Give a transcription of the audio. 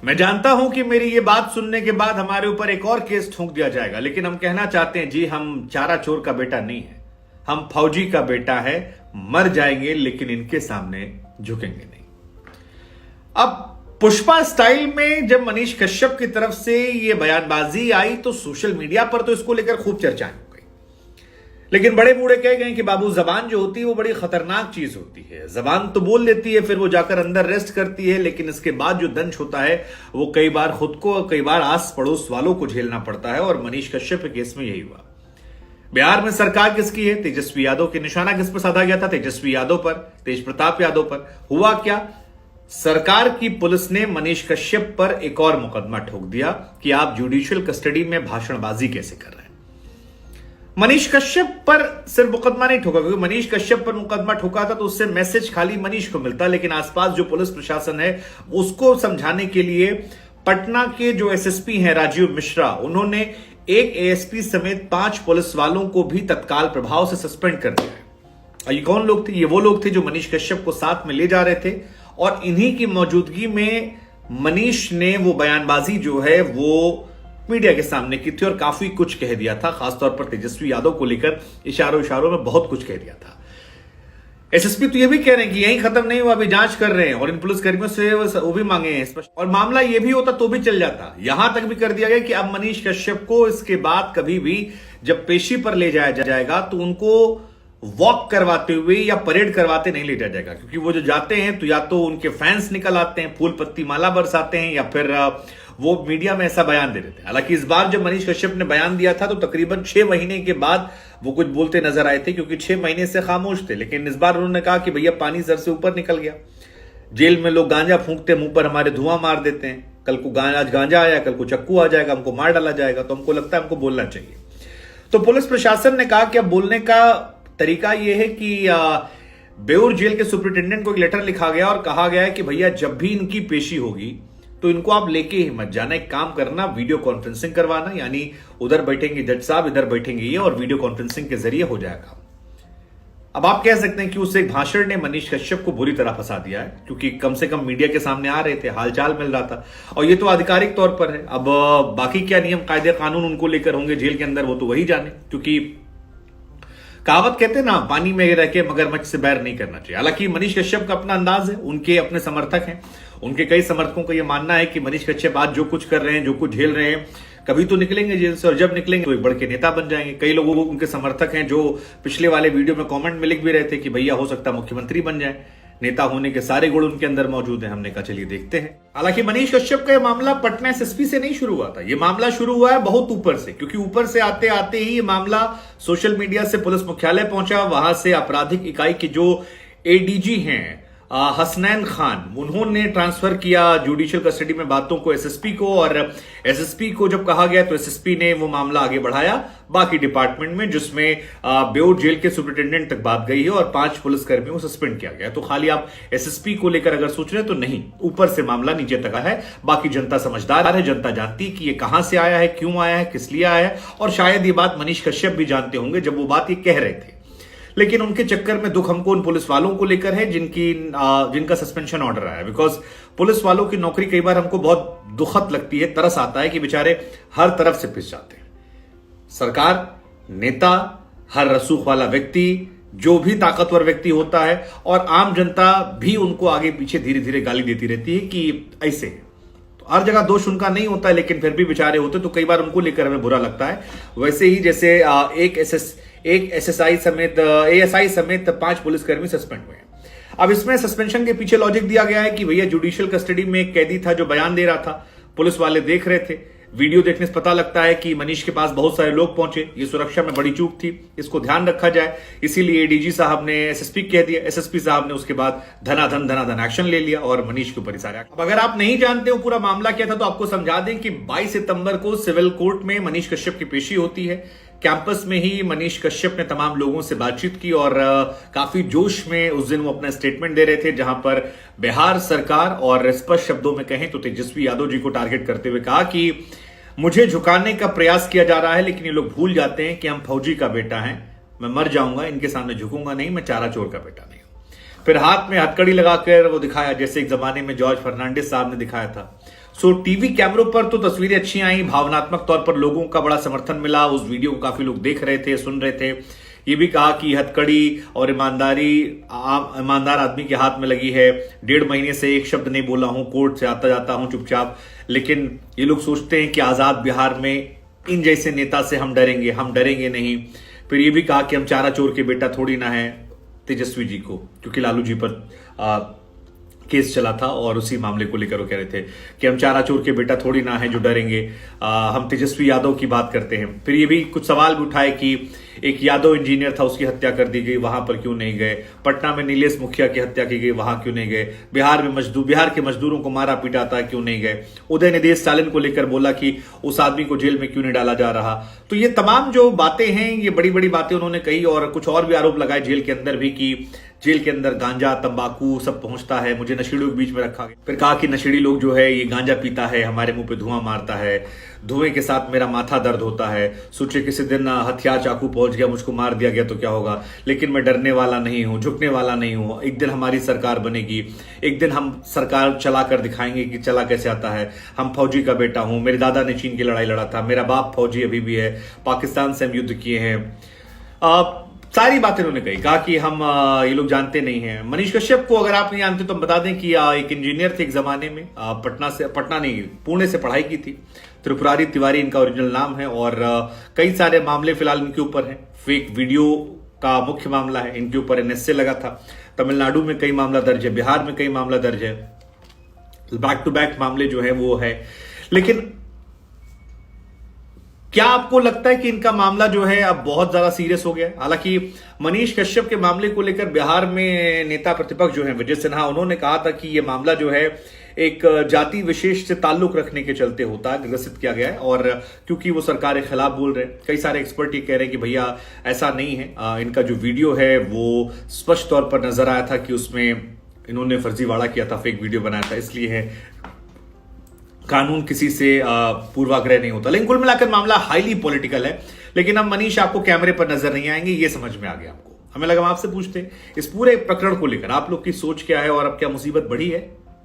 मैं जानता हूं कि मेरी ये बात सुनने के बाद हमारे ऊपर एक और केस ठोक दिया जाएगा, लेकिन हम कहना चाहते हैं जी, हम चारा चोर का बेटा नहीं है, हम फौजी का बेटा है। मर जाएंगे लेकिन इनके सामने झुकेंगे नहीं। अब पुष्पा स्टाइल में जब मनीष कश्यप की तरफ से ये बयानबाजी आई तो सोशल मीडिया पर तो इसको लेकर खूब चर्चाएं हो गई, लेकिन बड़े बूढ़े कह गए कि बाबू, जबान जो होती है वो बड़ी खतरनाक चीज होती है। जबान तो बोल लेती है, फिर वो जाकर अंदर रेस्ट करती है, लेकिन इसके बाद जो दंश होता है वो कई बार खुद को, कई बार आस पड़ोस वालों को झेलना पड़ता है। और मनीष कश्यप के केस में यही हुआ। बिहार में सरकार किसकी है? तेजस्वी यादव के। निशाना किस पर साधा गया था? तेजस्वी यादव पर, तेज प्रताप यादव पर। हुआ क्या? सरकार की पुलिस ने मनीष कश्यप पर एक और मुकदमा ठोक दिया कि आप जुडिशियल कस्टडी में भाषणबाजी कैसे कर रहे हैं। मनीष कश्यप पर सिर्फ मुकदमा नहीं ठोका, क्योंकि मनीष कश्यप पर मुकदमा ठोका था तो उससे मैसेज खाली मनीष को मिलता, लेकिन आसपास जो पुलिस प्रशासन है उसको समझाने के लिए पटना के जो एसएसपी हैं राजीव मिश्रा, उन्होंने एक एएसपी समेत 5 पुलिस वालों को भी तत्काल प्रभाव से सस्पेंड कर दिया है। ये कौन लोग थे? ये वो लोग थे जो मनीष कश्यप को साथ में ले जा रहे थे, और इन्हीं की मौजूदगी में मनीष ने वो बयानबाजी जो है वो मीडिया के सामने की थी और काफी कुछ कह दिया था। खासतौर पर तेजस्वी यादव को लेकर इशारों में बहुत कुछ कह दिया था। एसएसपी तो ये भी कह रहे हैं कि यही खत्म नहीं हुआ, अभी जांच कर रहे हैं, और इन पुलिसकर्मियों से वो भी मांगे हैं स्पष्ट। और मामला ये भी होता तो भी चल जाता। यहां तक भी कर दिया गया कि अब मनीष कश्यप को इसके बाद कभी भी जब पेशी पर ले जाया जाएगा तो उनको वॉक करवाते हुए या परेड करवाते नहीं ले जाया जाएगा, क्योंकि वो जो जाते हैं तो या तो उनके फैंस निकल आते हैं, फूल पत्ती माला बरसाते हैं, या फिर वो मीडिया में ऐसा बयान दे देते हैं। हालांकि इस बार जब मनीष कश्यप ने बयान दिया था तो तकरीबन 6 महीने के बाद वो कुछ बोलते नजर आए थे, क्योंकि 6 महीने से खामोश थे। लेकिन इस बार उन्होंने कहा कि भैया पानी सर से ऊपर निकल गया। जेल में लोग गांजा फूंकते, मुंह पर हमारे धुआं मार देते हैं। कल को आज गांजा आया, कल को चक्कू आ जाएगा, हमको मार डाला जाएगा, तो हमको लगता है हमको बोलना चाहिए। तो पुलिस प्रशासन ने कहा कि अब बोलने का तरीका यह है कि बेउर जेल के सुपरिटेंडेंट को एक लेटर लिखा गया और कहा गया है कि भैया जब भी इनकी पेशी होगी तो इनको आप लेके ही मत जाना, एक काम करना, वीडियो कॉन्फ्रेंसिंग करवाना, यानी उधर बैठेंगे जज साहब, इधर बैठेंगे ये, और वीडियो कॉन्फ्रेंसिंग के जरिए हो जाएगा। अब आप कह सकते हैं कि उस एक भाषण ने मनीष कश्यप को बुरी तरह फंसा दिया है, क्योंकि कम से कम मीडिया के सामने आ रहे थे, हालचाल मिल रहा था, और ये तो आधिकारिक तौर पर है। अब बाकी क्या नियम कायदे कानून उनको लेकर होंगे जेल के अंदर, वो तो वही जाने, क्योंकि कहावत कहते हैं ना, पानी में रह के मगरमच्छ से बैर नहीं करना चाहिए। हालांकि मनीष कश्यप का अपना अंदाज है, उनके अपने समर्थक हैं, उनके कई समर्थकों का यह मानना है कि मनीष कश्यप आज जो कुछ कर रहे हैं, जो कुछ झेल रहे हैं, कभी तो निकलेंगे जेल से, और जब निकलेंगे तो एक बड़े नेता बन जाएंगे। कई लोगों को उनके समर्थक हैं जो पिछले वाले वीडियो में कमेंट में लिख भी रहे थे कि भैया हो सकता है मुख्यमंत्री बन जाए, नेता होने के सारे गुण उनके अंदर मौजूद हैं। हमने कहा चलिए देखते हैं। हालांकि मनीष कश्यप का यह मामला पटना एसएसपी से नहीं शुरू हुआ था, यह मामला शुरू हुआ है बहुत ऊपर से, क्योंकि ऊपर से आते आते ही ये मामला सोशल मीडिया से पुलिस मुख्यालय पहुंचा। वहां से आपराधिक इकाई के जो एडीजी हैं हसनैन खान, उन्होंने ट्रांसफर किया जुडिशियल कस्टडी में बातों को एसएसपी को, और एसएसपी को जब कहा गया तो एसएसपी ने वो मामला आगे बढ़ाया बाकी डिपार्टमेंट में, जिसमें बेउर जेल के सुपरिटेंडेंट तक बात गई है और 5 पुलिसकर्मियों को सस्पेंड किया गया। तो खाली आप एसएसपी को लेकर अगर सोच रहे हैं तो नहीं, ऊपर से मामला नीचे तक है। बाकी जनता समझदार है, जनता जानती कि ये कहां से आया है, क्यों आया है, किस लिए आया है, और शायद ये बात मनीष कश्यप भी जानते होंगे जब वो बात ये कह रहे थे। लेकिन उनके चक्कर में दुख हमको उन पुलिस वालों को लेकर है जिनका सस्पेंशन ऑर्डर आया है। बिकॉज पुलिस वालों की नौकरी कई बार हमको बहुत दुखद लगती है, तरस आता है कि बेचारे हर तरफ से पिस जाते हैं। सरकार, नेता, हर रसूख वाला व्यक्ति, जो भी ताकतवर व्यक्ति होता है, और आम जनता भी उनको आगे पीछे धीरे धीरे गाली देती रहती है कि ऐसे है। तो हर जगह दोष उनका नहीं होता है, लेकिन फिर भी बेचारे होते तो कई बार उनको लेकर हमें बुरा लगता है। वैसे ही जैसे एक एएसआई समेत 5 पुलिसकर्मी सस्पेंड हुए हैं। अब इसमें सस्पेंशन के पीछे लॉजिक दिया गया है कि भैया जुडिशियल कस्टडी में एक कैदी था जो बयान दे रहा था, पुलिस वाले देख रहे थे, वीडियो देखने से पता लगता है कि मनीष के पास बहुत सारे लोग पहुंचे, ये सुरक्षा में बड़ी चूक थी, इसको ध्यान रखा जाए, इसीलिए एडीजी साहब ने एसएसपी कह दिया, एसएसपी साहब ने उसके बाद धनाधन एक्शन ले लिया और मनीष के ऊपर सारे। अब अगर आप नहीं जानते हो पूरा मामला क्या था तो आपको समझा दें कि 22 सितंबर को सिविल कोर्ट में मनीष कश्यप की पेशी होती है। कैंपस में ही मनीष कश्यप ने तमाम लोगों से बातचीत की और काफी जोश में उस दिन वो अपना स्टेटमेंट दे रहे थे, जहां पर बिहार सरकार और स्पष्ट शब्दों में कहें तो तेजस्वी यादव जी को टारगेट करते हुए कहा कि मुझे झुकाने का प्रयास किया जा रहा है, लेकिन ये लोग भूल जाते हैं कि हम फौजी का बेटा हैं, मैं मर जाऊंगा, इनके सामने झुकूंगा नहीं, मैं चारा चोर का बेटा नहीं हूं। फिर हाथ में हथकड़ी लगाकर वो दिखाया, जैसे एक जमाने में जॉर्ज फर्नांडिस साहब ने दिखाया था। सो टीवी कैमरों पर तो तस्वीरें अच्छी आई, भावनात्मक तौर पर लोगों का बड़ा समर्थन मिला, उस वीडियो को काफी लोग देख रहे थे, सुन रहे थे। ये भी कहा कि हथकड़ी और ईमानदार आदमी के हाथ में लगी है। 1.5 महीने से एक शब्द नहीं बोला हूं, कोर्ट से आता जाता हूं चुपचाप, लेकिन ये लोग सोचते हैं कि आजाद बिहार में इन जैसे नेता से हम डरेंगे नहीं। फिर ये भी कहा कि हम चारा चोर के बेटा थोड़ी ना है तेजस्वी जी को, क्योंकि लालू जी पर केस चला था और उसी मामले को लेकर वो कह रहे थे कि हम चारा चोर के बेटा थोड़ी ना है जो डरेंगे, हम तेजस्वी यादव की बात करते हैं। फिर ये भी कुछ सवाल भी उठाए कि एक यादव इंजीनियर था, उसकी हत्या कर दी गई, वहां पर क्यों नहीं गए? पटना में नीलेश मुखिया की हत्या की गई, वहां क्यों नहीं गए? बिहार के मजदूरों को मारा पीटा था, क्यों नहीं गए? उदयनिधि स्टालिन को लेकर बोला कि उस आदमी को जेल में क्यों नहीं डाला जा रहा? तो ये तमाम जो बातें हैं, ये बड़ी बड़ी बातें उन्होंने कही और कुछ और भी आरोप लगाए जेल के अंदर भी कि जेल के अंदर गांजा तंबाकू सब पहुंचता है, मुझे नशेड़ियों के बीच में रखा गया। फिर कहा कि नशेड़ी लोग जो है ये गांजा पीता है, हमारे मुंह पे धुआं मारता है, धुएं के साथ मेरा माथा दर्द होता है, सोचे किसी दिन हथियार चाकू पहुंच गया, मुझको मार दिया गया तो क्या होगा, लेकिन मैं डरने वाला नहीं हूं, झुकने वाला नहीं हूं। एक दिन हमारी सरकार बनेगी, एक दिन हम सरकार चला कर दिखाएंगे कि चला कैसे आता है। हम फौजी का बेटा हूं, मेरे दादा ने चीन की लड़ाई लड़ा था, मेरा बाप फौजी अभी भी है, पाकिस्तान से हम युद्ध किए हैं। सारी बातें उन्होंने कही। कहा कि हम ये लोग जानते नहीं हैं। मनीष कश्यप को अगर आप नहीं जानते तो हम बता दें कि एक इंजीनियर थे एक जमाने में, पुणे से पढ़ाई की थी। त्रिपुरारी तिवारी इनका ओरिजिनल नाम है और कई सारे मामले फिलहाल इनके ऊपर हैं। फेक वीडियो का मुख्य मामला है, इनके ऊपर एनएसए लगा था। तमिलनाडु में कई मामला दर्ज है, बिहार में कई मामला दर्ज है, बैक टू बैक मामले जो है वो है। लेकिन क्या आपको लगता है कि इनका मामला जो है अब बहुत ज्यादा सीरियस हो गया? हालांकि मनीष कश्यप के मामले को लेकर बिहार में नेता प्रतिपक्ष जो है विजय सिन्हा, उन्होंने कहा था कि यह मामला जो है एक जाति विशेष से ताल्लुक रखने के चलते होता है, ग्रसित किया गया है। और क्योंकि वो सरकार के खिलाफ बोल रहे हैं, कई सारे एक्सपर्ट ये कह रहे हैं कि भैया ऐसा नहीं है। इनका जो वीडियो है वो स्पष्ट तौर पर नजर आया था कि उसमें इन्होंने फर्जीवाड़ा किया था, फेक वीडियो बनाया था, इसलिए है कानून किसी से पूर्वाग्रह नहीं होता। लेकिन कुल मिलाकर मामला हाईली पॉलिटिकल है। लेकिन अब मनीष आपको कैमरे पर नजर नहीं आएंगे, ये समझ में आ गया आपको। हमें लगा हम आपसे पूछते हैं इस पूरे प्रकरण को लेकर आप लोग की सोच क्या है और अब क्या मुसीबत बढ़ी है?